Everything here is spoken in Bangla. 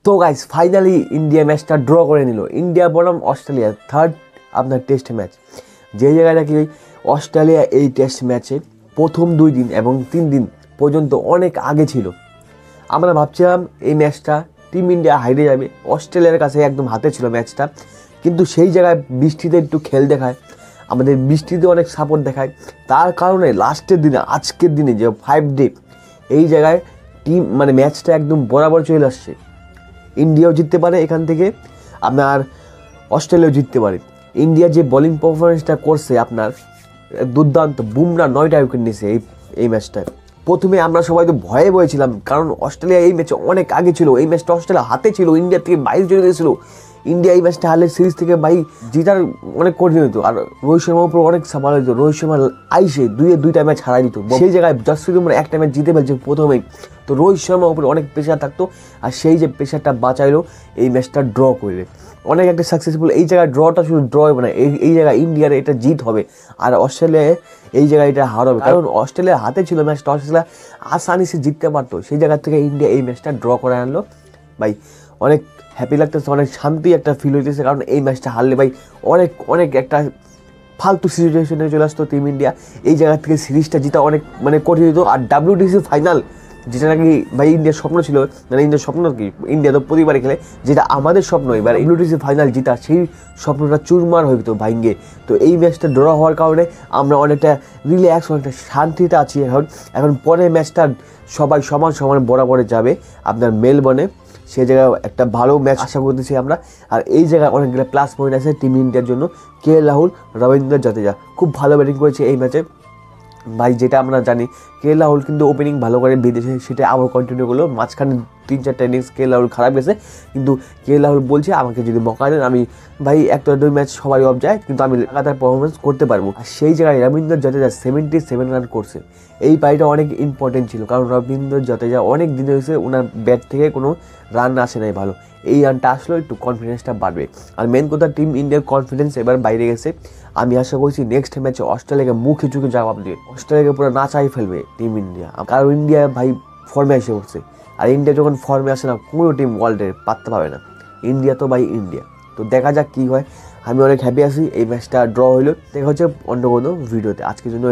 তো গাইস ফাইনালি ইন্ডিয়া ম্যাচটা ড্র করে নিল। ইন্ডিয়া বনাম অস্ট্রেলিয়া থার্ড আপনার টেস্ট ম্যাচ। যে জায়গাটা কি অস্ট্রেলিয়া এই টেস্ট ম্যাচে প্রথম 2 দিন এবং 3 দিন পর্যন্ত অনেক আগে ছিল। আমরা ভাবছিলাম এই ম্যাচটা টিম ইন্ডিয়া হারিয়ে যাবে, অস্ট্রেলিয়ার কাছে একদম হাতে ছিল ম্যাচটা। কিন্তু সেই জায়গায় বৃষ্টিতে একটু খেল দেখায়, আমাদের বৃষ্টিতে অনেক সাপোর্ট দেখায়। তার কারণে লাস্টের দিনে আজকের দিনে যে 5 ডে এই জায়গায় টিম ম্যাচটা একদম বরাবর চলে আসছে। ইন্ডিয়াও জিততে পারে এখান থেকে, আপনার অস্ট্রেলিয়াও জিততে পারে। ইন্ডিয়া যে বোলিং পারফরমেন্সটা করছে আপনার দুর্দান্ত, বুমরা 9টা উইকেট নিয়েছে এই ম্যাচটায়। প্রথমে আমরা সবাই তো ভয়ে বয়েছিলাম, কারণ অস্ট্রেলিয়া এই ম্যাচে অনেক আগে ছিল, এই ম্যাচটা অস্ট্রেলিয়া হাতে ছিল, ইন্ডিয়া থেকে 22 চলে গেছিলো। ইন্ডিয়া এই ম্যাচটা হারলে সিরিজ থেকে জিতার অনেক কঠিন হতো। আর রোহিত শর্মার উপর অনেক সাফার হতো, রোহিত শর্মা আইসে 2-2টা ম্যাচ হারাই দিত। সেই জায়গায় জসপ্রীত বুমরা একটা ম্যাচ জিতে ফেলছে প্রথমেই, তো রোহিত শর্মার উপরে অনেক প্রেশার থাকতো। আর সেই যে প্রেশারটা বাঁচাইলো এই ম্যাচটা ড্র করলে, অনেক একটা সাকসেসফুল। এই জায়গায় ড্রটা শুধু ড্র হবে না, এই জায়গায় ইন্ডিয়ার এটা জিত হবে আর অস্ট্রেলিয়ায় এই জায়গায় এটা হার হবে। কারণ অস্ট্রেলিয়ার হাতে ছিল ম্যাচটা, অস্ট্রেলিয়া আসানি সে জিততে পারতো। সেই জায়গা থেকে ইন্ডিয়া এই ম্যাচটা ড্র করে আনলো। ভাই অনেক হ্যাপি লাগতেছে, অনেক শান্তি একটা ফিল হইতেছে। কারণ এই ম্যাচটা হারলে ভাই অনেক একটা ফালতু সিচুয়েশনে চলে আসতো টিম ইন্ডিয়া। এই জায়গা থেকে সিরিজটা জিতা অনেক কঠিন হতো। আর WTC ফাইনাল যেটা নাকি ভাই ইন্ডিয়ার স্বপ্ন ছিল, ইন্ডিয়ার স্বপ্ন কি, ইন্ডিয়া তো প্রতিবারই খেলে, যেটা আমাদের স্বপ্ন এবার WTC ফাইনাল জিতা, সেই স্বপ্নটা চুরমার হয়ে যেত ভাইঙ্গে। তো এই ম্যাচটা ড্র হওয়ার কারণে আমরা অনেকটা রিল্যাক্স, অনেকটা শান্তিতে আছি এখন পরের ম্যাচটা সবাই সমান বরাবরে যাবে আপনার মেলবোর্নে। সেই জায়গায় একটা ভালো ম্যাচ আশা করতেছি আমরা। আর এই জায়গায় অনেকগুলো প্লাস পয়েন্ট আছে টিম ইন্ডিয়ার জন্য। KL রাহুল, রবীন্দ্র জাদেজা খুব ভালো ব্যাটিং করেছে এই ম্যাচে ভাই। যেটা আমরা জানি KL রাহুল কিন্তু ওপেনিং ভালো করে বেঁধেছে, সেটা আবার কন্টিনিউ করলো। মাঝখানে 3-4টা ইনিংস KL রাহুল খারাপ গেছে, কিন্তু KL রাহুল বলছে আমাকে যদি মৌকা দেন আমি ভাই 1-2 ম্যাচ সবাই অফ যায়, কিন্তু আমি লাগাতার পারফরমেন্স করতে পারবো। আর সেই জায়গায় রবীন্দ্র জাদেজা 77 রান করছে। এই পারিটা অনেক ইম্পর্টেন্ট ছিল, কারণ রবীন্দ্র জাদেজা অনেক দিন হয়েছে ওনার ব্যাট থেকে কোনো রান আসে নাই ভালো। এই রানটা আসলো, একটু কনফিডেন্সটা বাড়বে। আর মেন কথা টিম ইন্ডিয়ার কনফিডেন্স এবার বাইরে গেছে। আমি আশা করছি নেক্সট ম্যাচে অস্ট্রেলিয়াকে মুখে চুখে জবাব দেবে, অস্ট্রেলিয়াকে পুরো নাচাই ফেলবে টিম ইন্ডিয়া। কারণ ইন্ডিয়া ভাই ফর্মে এসে উঠছে। আর ইন্ডিয়া যখন ফর্মে আসে না, কোনো টিম ওয়ার্ল্ডের পাত্তা পাবে না। ইন্ডিয়া তো ভাই ইন্ডিয়া। তো দেখা যাক কী হয়। আমি অনেক হ্যাপি আছি এই ম্যাচটা ড্র হইলো। দেখা হচ্ছে অন্য কোনো ভিডিওতে। আজকের জন্য